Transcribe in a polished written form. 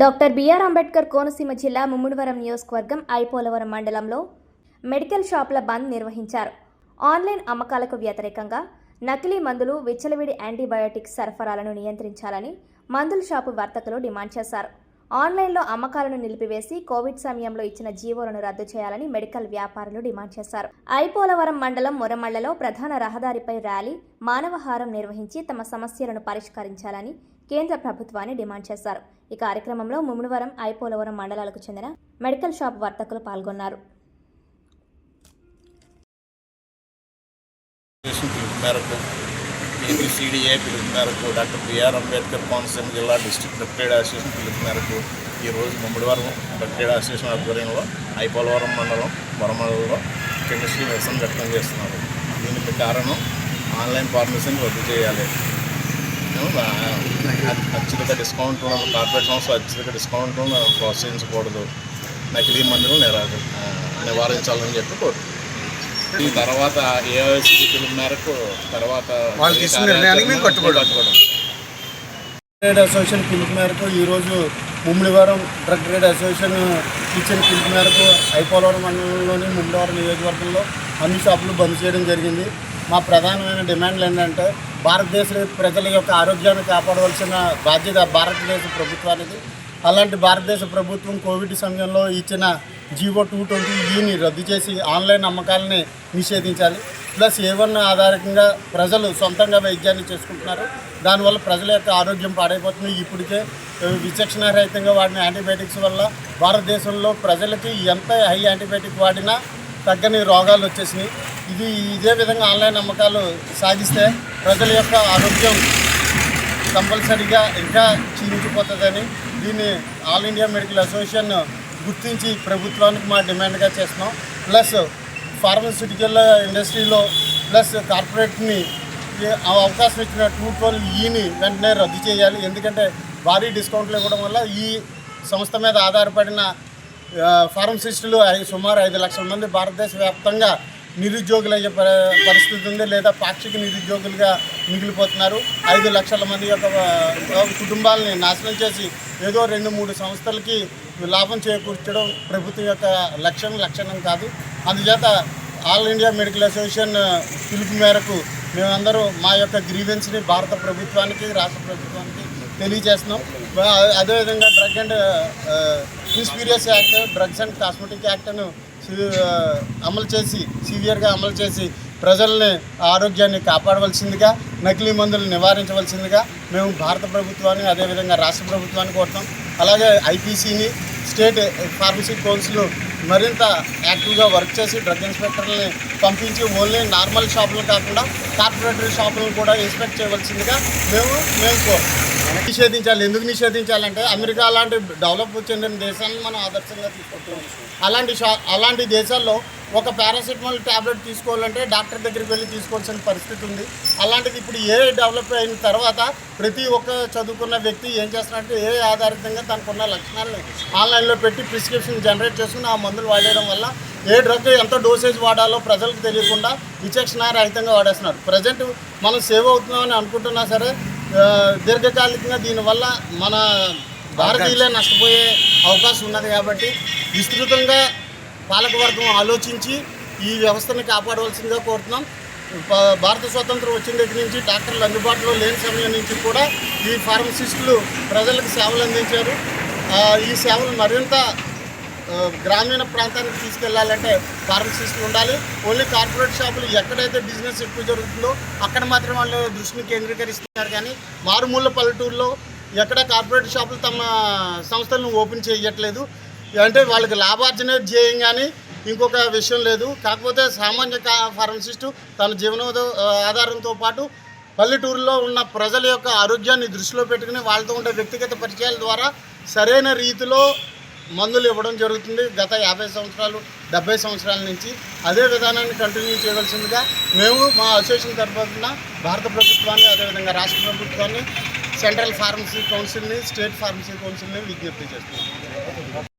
Doctor BR Ambedkar Konaseema జిల్లా ముమ్మిడివరం నియోజకవర్గం ఐపోలవరం మండలంలో మెడికల్ షాపుల బంద్ నిర్వహించారు. ఆన్లైన్ అమ్మకాలకు వ్యతిరేకంగా నకిలీ మందులు, విచ్చలవిడి యాంటీబయోటిక్స్ సరఫరాలను నియంత్రించాలని మందుల షాపు వర్తకులు డిమాండ్ చేశారు. ఆన్లైన్లో అమ్మకాలను నిలిపివేసి కోవిడ్ సమయంలో ఇచ్చిన జీవోలను రద్దు చేయాలని మెడికల్ వ్యాపారులు డిమాండ్ చేశారు. ఐపోలవరం మండలం మురమళ్లలో ప్రధాన రహదారిపై ర్యాలీ, మానవహారం నిర్వహించి తమ సమస్యలను పరిష్కరించాలని కేంద్ర ప్రభుత్వాన్ని డిమాండ్ చేశారు. ఈ కార్యక్రమంలో ముమ్మిడివరం, ఐపోలవరం మండలాలకు చెందిన మెడికల్ షాప్ వర్తకులు పాల్గొన్నారు. ఏపీసీడీఏ పిలుపు మేరకు డాక్టర్ బిఆర్ అంబేద్కర్ కోనసీమ జిల్లా డిస్ట్రిక్ట్ డ్రగ్ ట్రేడ్ అసోసియేషన్ పిలుపు మేరకు ఈరోజు ముమ్మిడివరం డ్రగ్ ట్రేడ్ అసోసియేషన్ ఆధ్వర్యంలో ఐపోలవరం మండలం వరమలలో కెమిస్ట్రీ నిరసన వ్యక్తం చేస్తున్నారు. దీనికి కారణం ఆన్లైన్ ఫార్మసీని రద్దు చేయాలి, అత్యధిక డిస్కౌంట్ కార్పొరేట్ సంస్థ అత్యధిక డిస్కౌంట్ ప్రోత్సహించకూడదు, నకిలీ మందులు నివారించాలని చెప్పి కోరుతున్నాం. ఈ తర్వాత ఏఐసిడి పిలుపు మేరకు తర్వాత ట్రేడ్ అసోసియేషన్ పిలుపు మేరకు ఈరోజు ముమ్మిడివరం డ్రగ్ ట్రేడ్ అసోసియేషన్ ఇచ్చిన పిలుపు మేరకు ఐపోలవరం మండలంలోని ముమ్మిడివరం నియోజకవర్గంలో అన్ని షాపులు బంద్ చేయడం జరిగింది. మా ప్రధానమైన డిమాండ్లు ఏంటంటే భారతదేశ ప్రజల యొక్క ఆరోగ్యాన్ని కాపాడవలసిన బాధ్యత భారతదేశ ప్రభుత్వానికి. అలాంటి భారతదేశ ప్రభుత్వం కోవిడ్ సమయంలో ఇచ్చిన జీవో 220ని రద్దు చేసి ఆన్లైన్ అమ్మకాలని నిషేధించాలి. ప్లస్ A1 ఆధారితంగా ప్రజలు సొంతంగా వైద్యాన్ని చేసుకుంటున్నారు. దానివల్ల ప్రజల యొక్క ఆరోగ్యం పాడైపోతుంది. ఇప్పటికే విచక్షణారహితంగా వాడిన యాంటీబయాటిక్స్ వల్ల భారతదేశంలో ప్రజలకి ఎంత హై యాంటీబయాటిక్ వాడినా తగ్గని రోగాలు వచ్చేసినాయి. ఇదే విధంగా ఆన్లైన్ అమ్మకాలు సాగిస్తే ప్రజల యొక్క ఆరోగ్యం కంపల్సరీగా ఇంకా క్షీణించిపోతుందని దీన్ని ఆల్ ఇండియా మెడికల్ అసోసియేషన్ గుర్తించి ప్రభుత్వానికి మా డిమాండ్గా చేస్తున్నాం. ప్లస్ ఫార్మస్యూటికల్ ఇండస్ట్రీలో ప్లస్ కార్పొరేట్ని అవకాశం ఇచ్చిన 212ని వెంటనే రద్దు చేయాలి. ఎందుకంటే భారీ డిస్కౌంట్లు ఇవ్వడం వల్ల ఈ సంస్థ మీద ఆధారపడిన ఫార్మసిస్టులు సుమారు 5 లక్షల మంది భారతదేశ వ్యాప్తంగా నిరుద్యోగులు అయ్యే పరిస్థితి ఉంది, లేదా పాక్షిక నిరుద్యోగులుగా మిగిలిపోతున్నారు. 5 లక్షల మంది యొక్క కుటుంబాలని నాశనం చేసి ఏదో 2-3 సంస్థలకి లాభం చేకూర్చడం ప్రభుత్వం యొక్క లక్షణం కాదు. అందుచేత ఆల్ ఇండియా మెడికల్ అసోసియేషన్ పిలుపు మేరకు మేమందరూ మా యొక్క గ్రీవెన్స్ని భారత ప్రభుత్వానికి, రాష్ట్ర ప్రభుత్వానికి తెలియజేస్తున్నాం. అదేవిధంగా drug and conspiracy act, drugs and cosmetic యాక్ట్ను అమలు చేసి సివియర్గా అమలు చేసి ప్రజల్ని ఆరోగ్యాన్ని కాపాడవలసిందిగా, నకిలీ మందులు నివారించవలసిందిగా మేము భారత ప్రభుత్వాన్ని అదేవిధంగా రాష్ట్ర ప్రభుత్వాన్ని కోరుతాం. అలాగే ఐపీసీని, స్టేట్ ఫార్మసీ కౌన్సిల్ మరింత యాక్టివ్గా వర్క్ చేసి డ్రగ్ ఇన్స్పెక్టర్లని పంపించి ఓన్లీ నార్మల్ షాపులు కాకుండా కార్పొరేటరీ షాపులను కూడా ఇన్స్పెక్ట్ చేయవలసిందిగా మేము కోరుతాం. నిషేధించాలి. ఎందుకు నిషేధించాలంటే అమెరికా లాంటి డెవలప్ చెందిన దేశాలను మనం ఆదర్శంగా తీసుకుంటున్నాం. అలాంటి దేశాల్లో ఒక పారాసిటమాల్ ట్యాబ్లెట్ తీసుకోవాలంటే డాక్టర్ దగ్గరికి వెళ్ళి తీసుకోవాల్సిన పరిస్థితి ఉంది. అలాంటిది ఇప్పుడు డెవలప్ అయిన తర్వాత ప్రతి ఒక్క చదువుకున్న వ్యక్తి ఏం చేస్తున్నారంటే ఆధారితంగా తనకున్న లక్షణాలను ఆన్లైన్లో పెట్టి ప్రిస్క్రిప్షన్ జనరేట్ చేసుకుని ఆ మందులు వాడేయడం వల్ల డ్రగ్ ఎంత డోసేజ్ వాడాలో ప్రజలకు తెలియకుండా విచక్షణారహితంగా వాడేస్తున్నారు. ప్రజెంట్ మనం సేవ్ అవుతున్నామని అనుకుంటున్నా సరే దీర్ఘకాలికంగా దీనివల్ల మన భారతీయులే నష్టపోయే అవకాశం ఉన్నది. కాబట్టి విస్తృతంగా పాలకవర్గం ఆలోచించి ఈ వ్యవస్థను కాపాడవలసిందిగా కోరుతున్నాం. భారత స్వాతంత్రం వచ్చిన దగ్గర నుంచి డాక్టర్లు అందుబాటులో లేని సమయం నుంచి కూడా ఈ ఫార్మసిస్టులు ప్రజలకు సేవలు అందించారు. ఈ సేవలు మరింత గ్రామీణ ప్రాంతానికి తీసుకెళ్లాలంటే ఫార్మసిస్టులు ఉండాలి. ఓన్లీ కార్పొరేట్ షాపులు ఎక్కడైతే బిజినెస్ ఎక్కువ జరుగుతుందో అక్కడ మాత్రం వాళ్ళు దృష్టిని కేంద్రీకరిస్తున్నారు. కానీ మారుమూల పల్లెటూరులో ఎక్కడ కార్పొరేట్ షాపులు తమ సంస్థలను ఓపెన్ చేయట్లేదు. అంటే వాళ్ళకి లాభార్జనే ధ్యేయం కానీ ఇంకొక విషయం లేదు. కాకపోతే సామాన్య ఫార్మసిస్టు తన ఆధారంతో పాటు పల్లెటూరులో ఉన్న ప్రజల యొక్క ఆరోగ్యాన్ని దృష్టిలో పెట్టుకుని వాళ్ళతో ఉండే వ్యక్తిగత పరిచయాల ద్వారా సరైన రీతిలో మందులు ఇవ్వడం జరుగుతుంది. గత 50 సంవత్సరాలు 70 సంవత్సరాల నుంచి అదే విధానాన్ని కంటిన్యూ చేయవలసిందిగా మేము మా అసోసియేషన్ తరఫున భారత ప్రభుత్వాన్ని, అదేవిధంగా రాష్ట్ర ప్రభుత్వాన్ని, సెంట్రల్ ఫార్మసీ కౌన్సిల్ని, స్టేట్ ఫార్మసీ కౌన్సిల్ని విజ్ఞప్తి చేస్తున్నాం.